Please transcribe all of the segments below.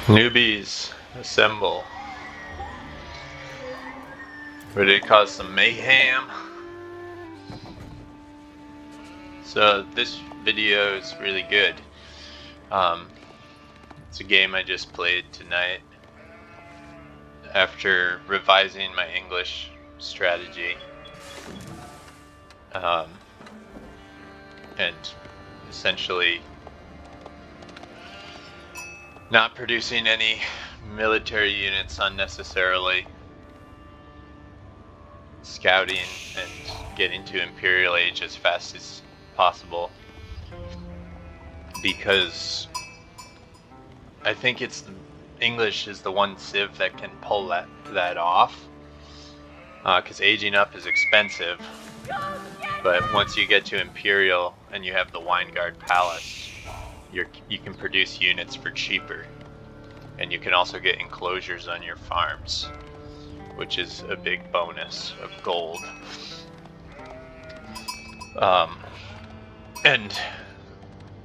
Newbies, assemble. Ready to cause some mayhem? So this video is really good. It's a game I just played tonight after revising my English strategy. And essentially not producing any military units unnecessarily, scouting and getting to Imperial Age as fast as possible, because I think English is the one civ that can pull that off, because aging up is expensive, but once you get to Imperial and you have the Wineguard Palace, you can produce units for cheaper, and you can also get enclosures on your farms, which is a big bonus of gold. And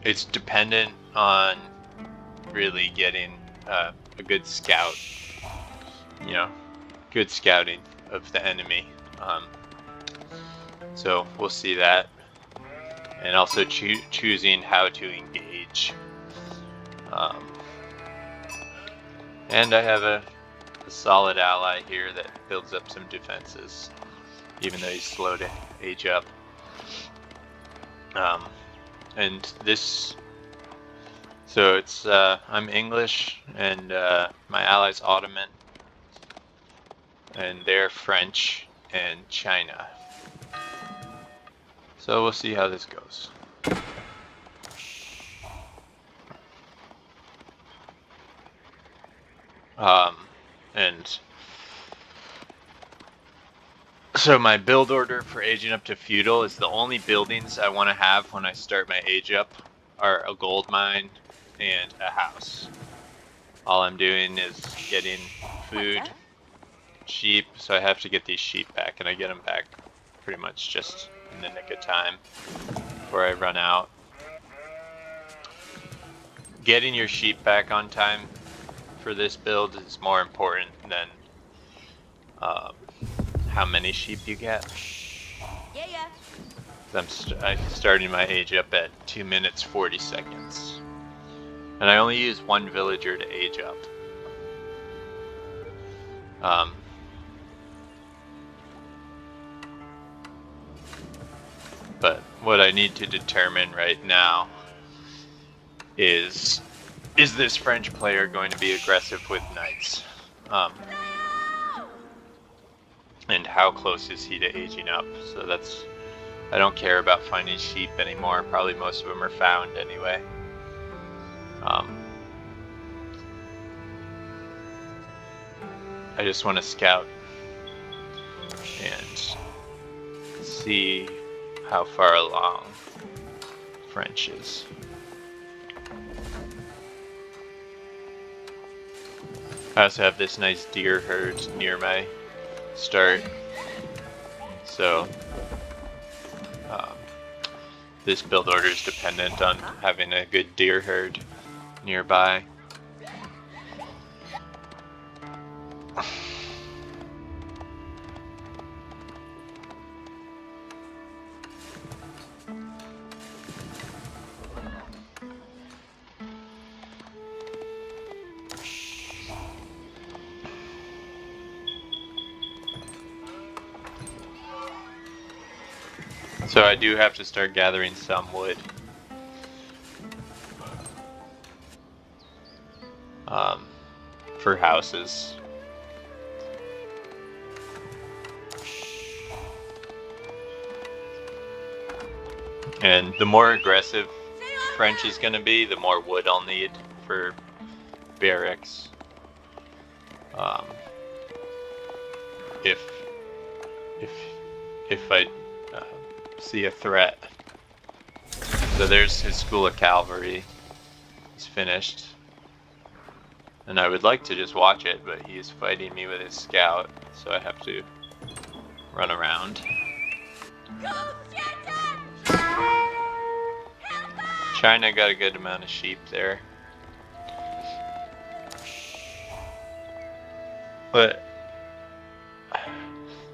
it's dependent on really getting a good scout, good scouting of the enemy. So we'll see that, and also choosing how to engage. And I have a solid ally here that builds up some defenses, even though he's slow to age up. And this, so it's I'm English, and my ally's Ottoman, and they're French and China. So we'll see how this goes. And so my build order for aging up to feudal is the only buildings I want to have when I start my age up are a gold mine and a house. All I'm doing is getting food, sheep, so I have to get these sheep back, and I get them back pretty much just in the nick of time before I run out. Getting your sheep back on time for this build is more important than how many sheep you get. Yeah. I'm starting my age up at 2 minutes 40 seconds, and I only use one villager to age up. But what I need to determine right now is this French player going to be aggressive with knights? And how close is he to aging up? So I don't care about finding sheep anymore. Probably most of them are found anyway. I just want to scout and see how far along French is. I also have this nice deer herd near my start, so this build order is dependent on having a good deer herd nearby. So I do have to start gathering some wood. For houses. And the more aggressive French is going to be, the more wood I'll need for barracks. If I see a threat. So there's his school of cavalry. He's finished. And I would like to just watch it, but he is fighting me with his scout, so I have to run around. China got a good amount of sheep there. But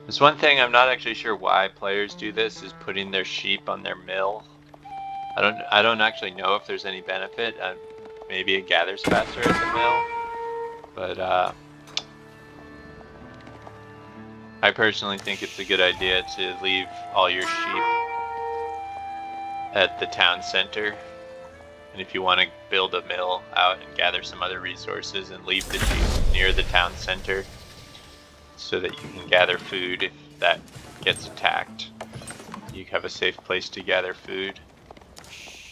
there's one thing I'm not actually sure why players do this, is putting their sheep on their mill. I don't actually know if there's any benefit. Maybe it gathers faster at the mill, but I personally think it's a good idea to leave all your sheep at the town center. And if you want to build a mill out and gather some other resources, and leave the sheep near the town center so that you can gather food if that gets attacked. You have a safe place to gather food.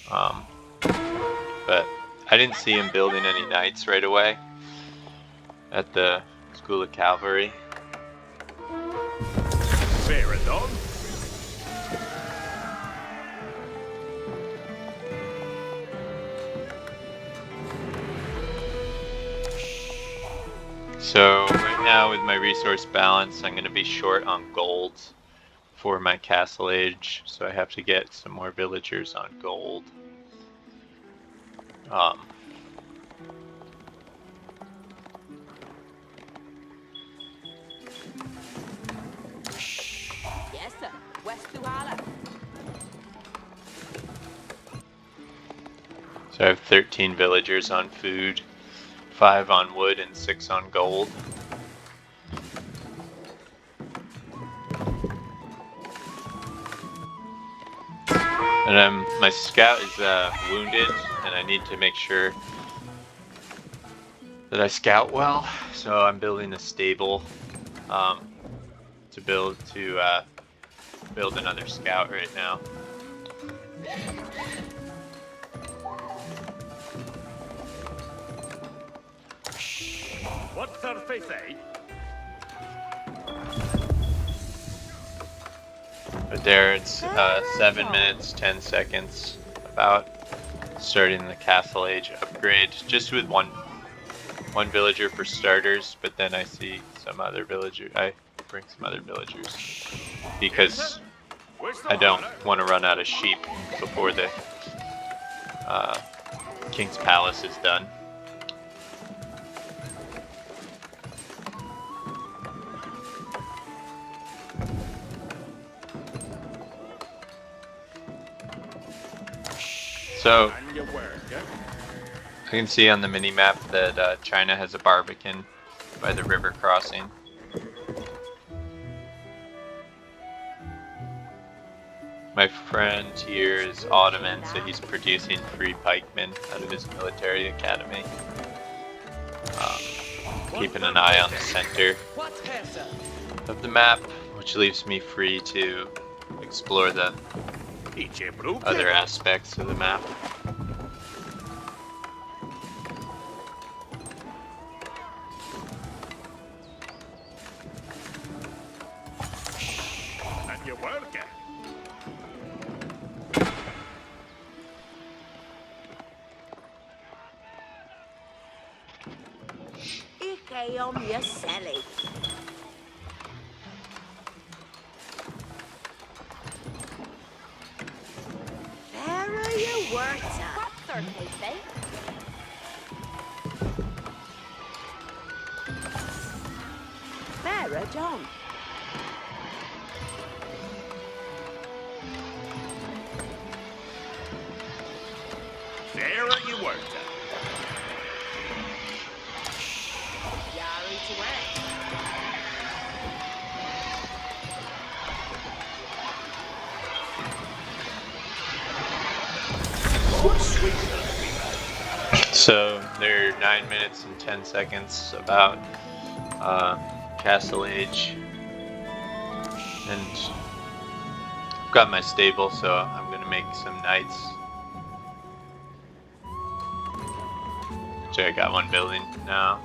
But I didn't see him building any knights right away at the School of Cavalry. Fair enough. So right now with my resource balance, I'm going to be short on gold for my castle age, so I have to get some more villagers on gold. Yes, sir. West Duhala. So I have 13 villagers on food, 5 on wood, and 6 on gold. And my scout is wounded, and I need to make sure that I scout well. So I'm building a stable to build another scout right now. What's our faith, eh? But there, it's 7 minutes, 10 seconds about starting the castle age upgrade, just with one villager for starters. But then I see some other villager. I bring some other villagers because I don't want to run out of sheep before the King's Palace is done. So, I can see on the mini-map that China has a Barbican by the river crossing. My friend here is Ottoman, so he's producing free pikemen out of his military academy. Keeping an eye on the center of the map, which leaves me free to explore the other aspects of the map. And you work it. Ikke om jeg sally. Sarah John. There you work it. Yari to work. So they're 9 minutes and 10 seconds about Castle Age, and I've got my stable, so I'm gonna make some knights. So I got one building now,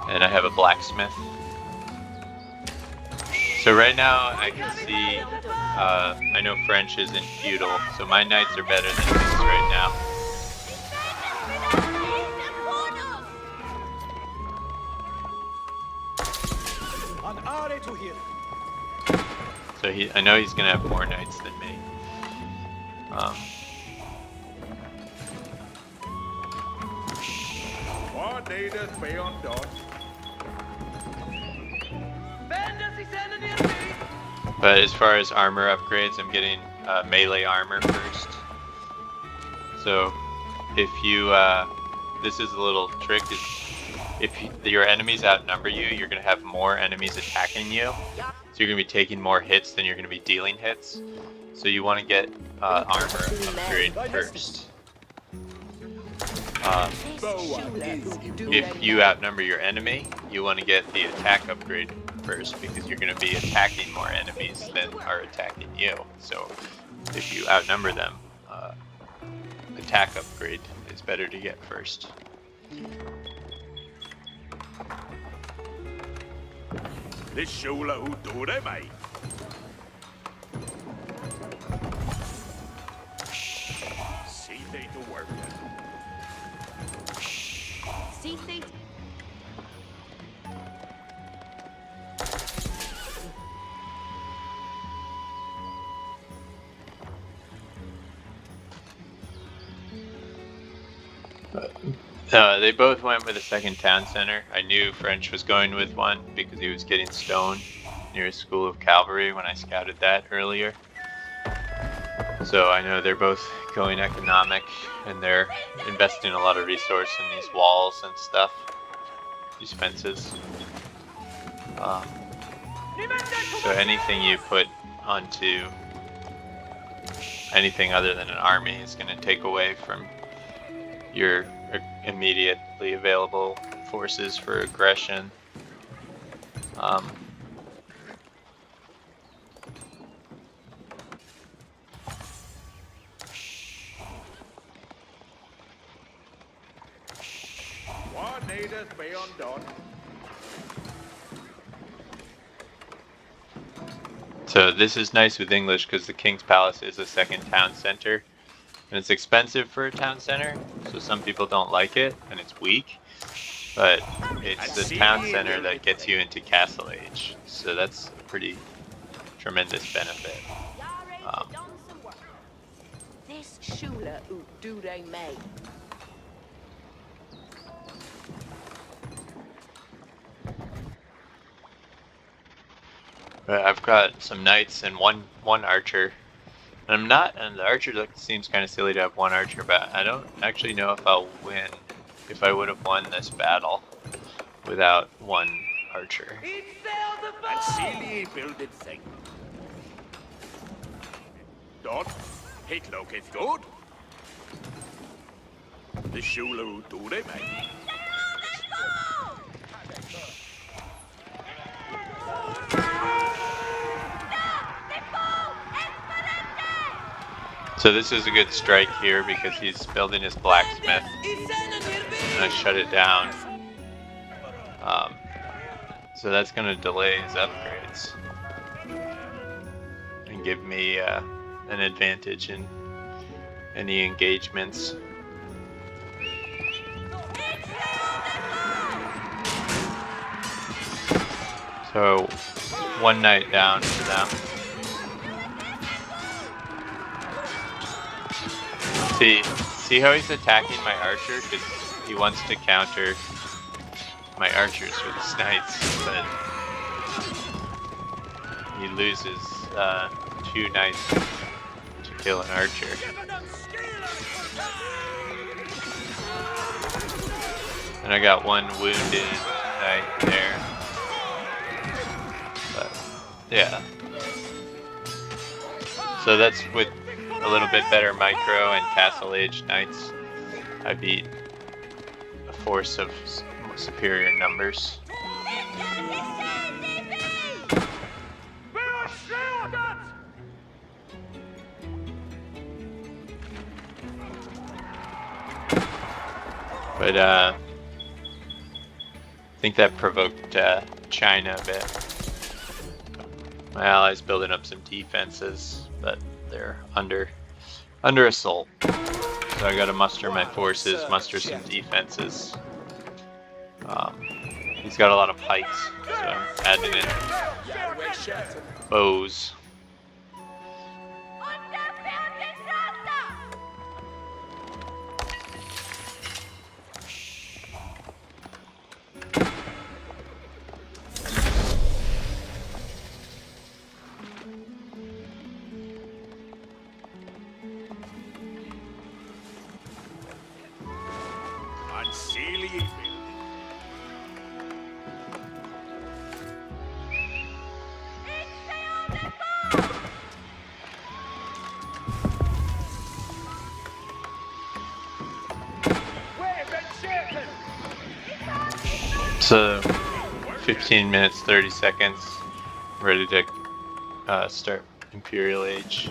and I have a blacksmith. So right now I can see, I know French isn't feudal, so my knights are better than this right now. So I know he's gonna have more knights than me. What What needeth be undone. But as far as armor upgrades, I'm getting melee armor first. So if you, this is a little trick, is if your enemies outnumber you, you're going to have more enemies attacking you. So you're going to be taking more hits than you're going to be dealing hits. So you want to get armor upgrade first. If you outnumber your enemy, you want to get the attack upgrade first, because you're going to be attacking more enemies than are attacking you. So if you outnumber them, attack upgrade is better to get first. This shula who do they, mate? See they to work. See, see. They both went with a second town center. I knew French was going with one because he was getting stone near his school of cavalry when I scouted that earlier. So I know they're both going economic, and they're investing a lot of resource in these walls and stuff, these fences. So anything you put onto anything other than an army is going to take away from your immediately available forces for aggression. What needeth be undone. So this is nice with English because the King's Palace is a second town center. And it's expensive for a town center, so some people don't like it, and it's weak. But it's the town center that gets you into Castle Age, so that's a pretty tremendous benefit. This shula who do they make? But I've got some knights and one archer. And the archer seems kind of silly to have one archer, but I don't actually know if I'll win, if I would have won this battle without one archer. And seal ye builded thing. Dot, it looketh good. The shula who do they, mate? So this is a good strike here because he's building his blacksmith. And I shut it down. So that's going to delay his upgrades and give me an advantage in any engagements. So one knight down for them. See how he's attacking my archer? Because he wants to counter my archers with his knights, but he loses 2 knights to kill an archer. And I got 1 wounded knight there. But yeah. So that's with a little bit better micro and Castle Age knights. I beat a force of superior numbers. But I think that provoked China a bit. My allies building up some defenses, but they're under assault. So I gotta muster my forces, muster some defenses. He's got a lot of pikes, so I'm adding in bows. ye building? So 15 minutes, 30 seconds, ready to start Imperial Age.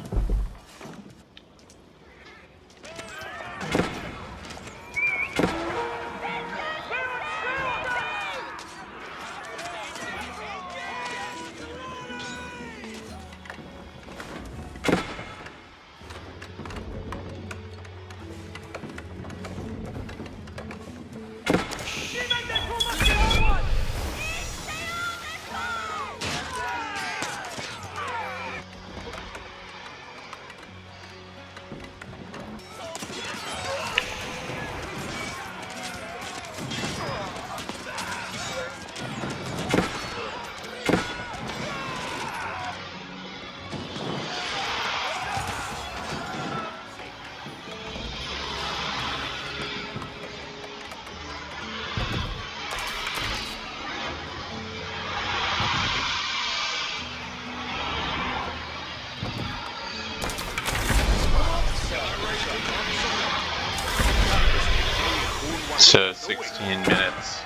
So 16 minutes,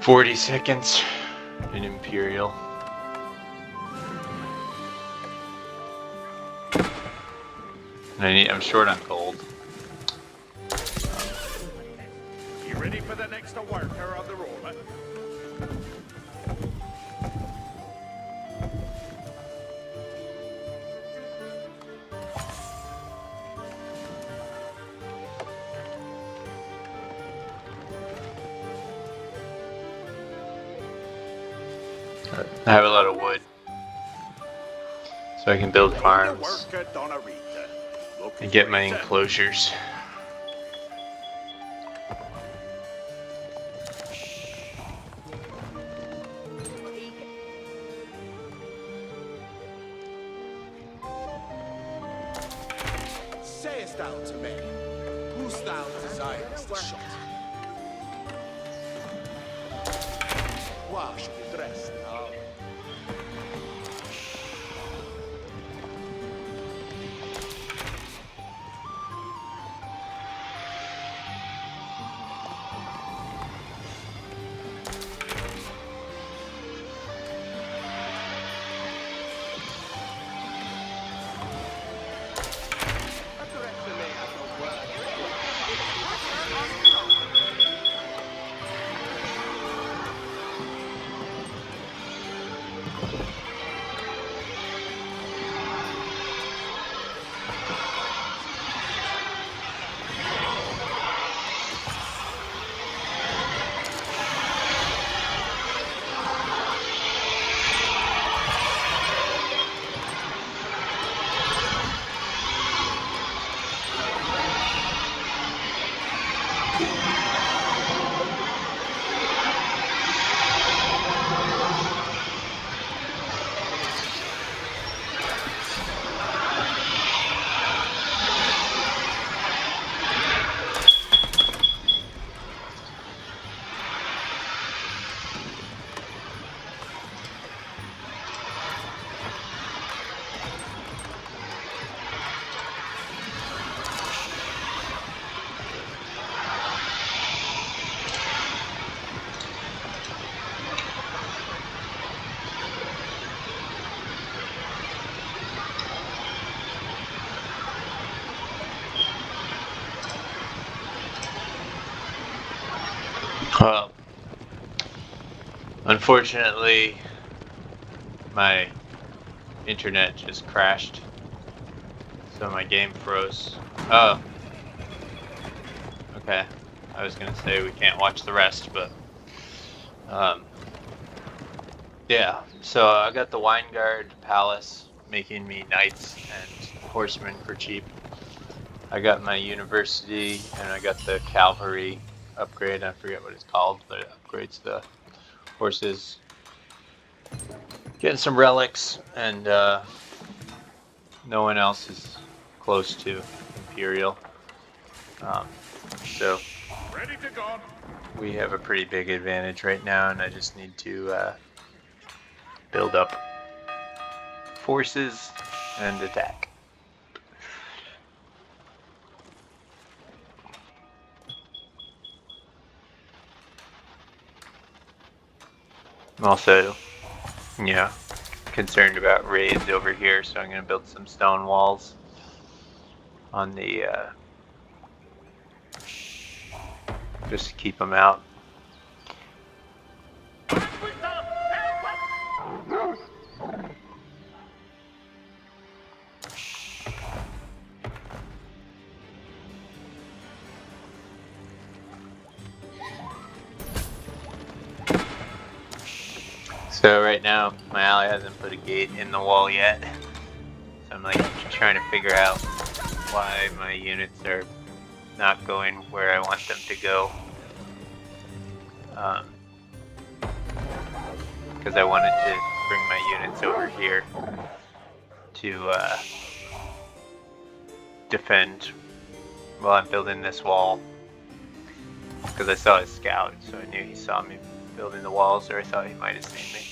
40 seconds in Imperial. And I'm short on gold. You ready for the next worker on the roller? I have a lot of wood, so I can build farms Worker Donarita. and get my enclosures. Sayest thou to me, whose thou desirest the shot? Why should be dressed now? Well, unfortunately, my internet just crashed, so my game froze. Oh, okay. I was gonna say we can't watch the rest, but yeah. So I got the Wine Guard Palace making me knights and horsemen for cheap. I got my university, and I got the cavalry upgrade. I forget what it's called, but it upgrades the horses. Getting some relics, and no one else is close to Imperial. So Ready to go. We have a pretty big advantage right now, and I just need to build up forces and attack. I'm also, concerned about raids over here, so I'm going to build some stone walls on the, just to keep them out. So right now, my ally hasn't put a gate in the wall yet. So I'm like trying to figure out why my units are not going where I want them to go. Because I wanted to bring my units over here to defend while I'm building this wall. Because I saw his scout, so I knew he saw me building the walls, or I thought he might have seen me.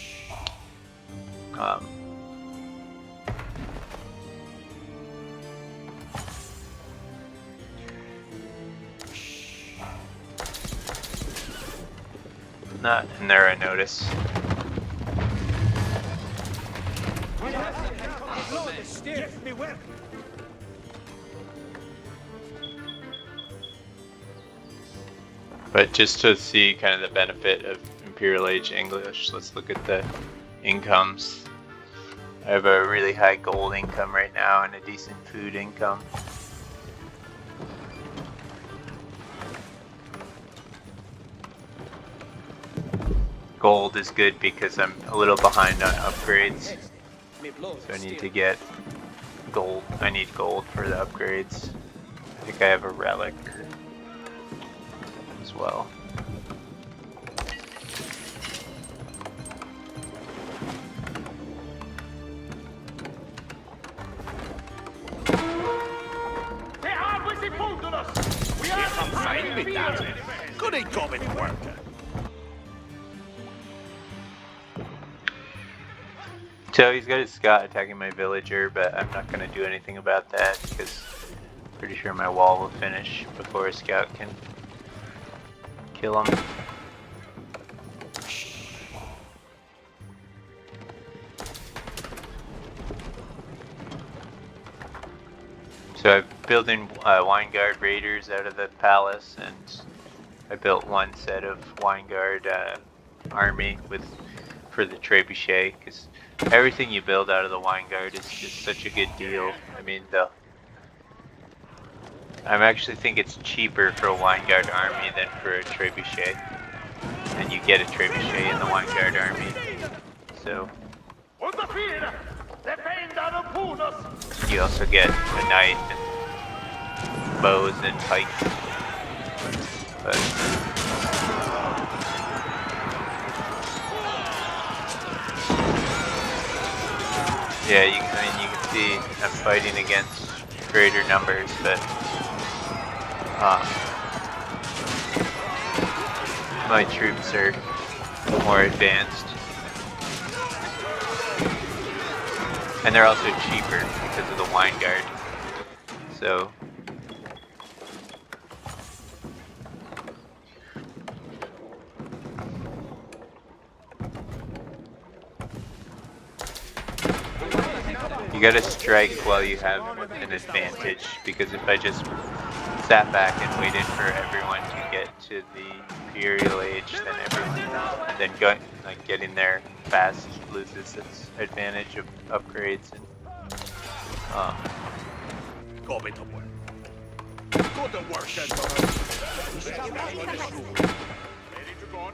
Not in there, I notice. But just to see kind of the benefit of Imperial Age English, let's look at the incomes. I have a really high gold income right now and a decent food income. Gold is good because I'm a little behind on upgrades. So I need to get gold. I need gold for the upgrades. I think I have a relic as well. Good incoming worker. So he's got his scout attacking my villager, but I'm not going to do anything about that because I'm pretty sure my wall will finish before a scout can kill him. So I'm building Wineguard raiders out of the palace, and I built one set of Wineguard army for the trebuchet, because everything you build out of the Wineguard is just such a good deal. I mean, I actually think it's cheaper for a Wineguard army than for a trebuchet, and you get a trebuchet in the Wineguard army. So you also get a knight and bows and pikes. But yeah, you can see I'm fighting against greater numbers, but my troops are more advanced. And they're also cheaper because of the Wineguard. So you gotta strike while you have an advantage, because if I just sat back and waited for everyone to get to the Imperial Age, then getting there fast loses its advantage of upgrades and Go to work. Go to work, gentlemen. Ready to go.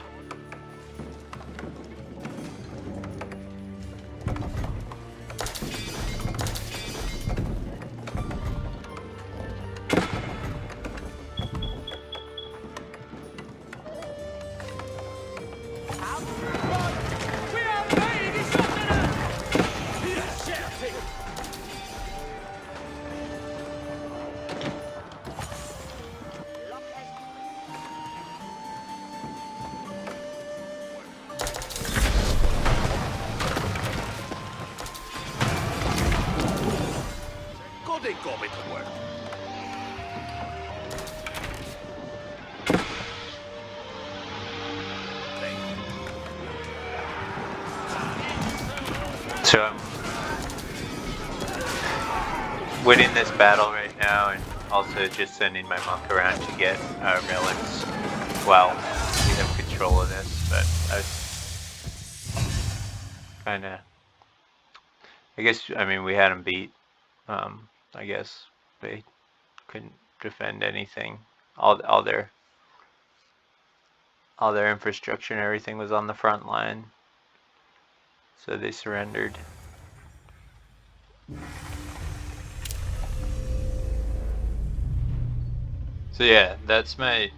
winning this battle right now, and also just sending my monk around to get relics while we have control of this. But I was kind of, I guess, I mean, we had them beat. I guess they couldn't defend anything. All their infrastructure and everything was on the front line, so they surrendered. So yeah, that's my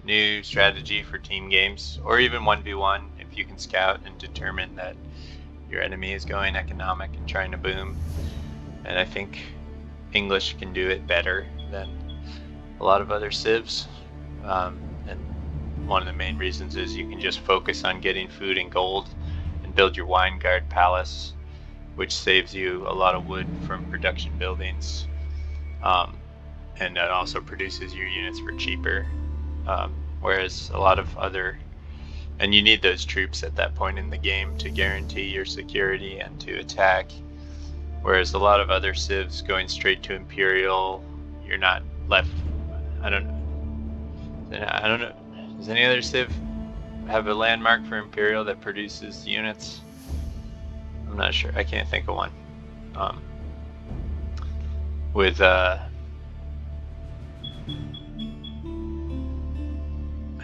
new strategy for team games, or even 1v1 if you can scout and determine that your enemy is going economic and trying to boom. And I think English can do it better than a lot of other civs. And one of the main reasons is you can just focus on getting food and gold and build your wine guard palace, which saves you a lot of wood from production buildings. And that also produces your units for cheaper. Whereas a lot of other, and you need those troops at that point in the game to guarantee your security and to attack. Whereas a lot of other civs going straight to Imperial, you're not left, I don't know, does any other civ have a landmark for Imperial that produces units? I'm not sure, I can't think of one. I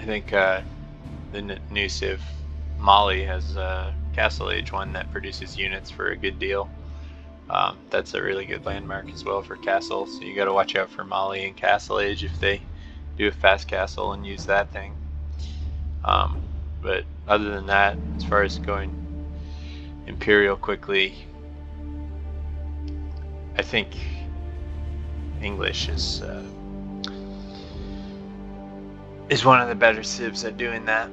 think the new civ Mali has a Castle Age one that produces units for a good deal. That's a really good landmark as well for castle, so you got to watch out for Mali and Castle Age if they do a fast castle and use that thing. But other than that, as far as going Imperial quickly, I think English is one of the better civs at doing that.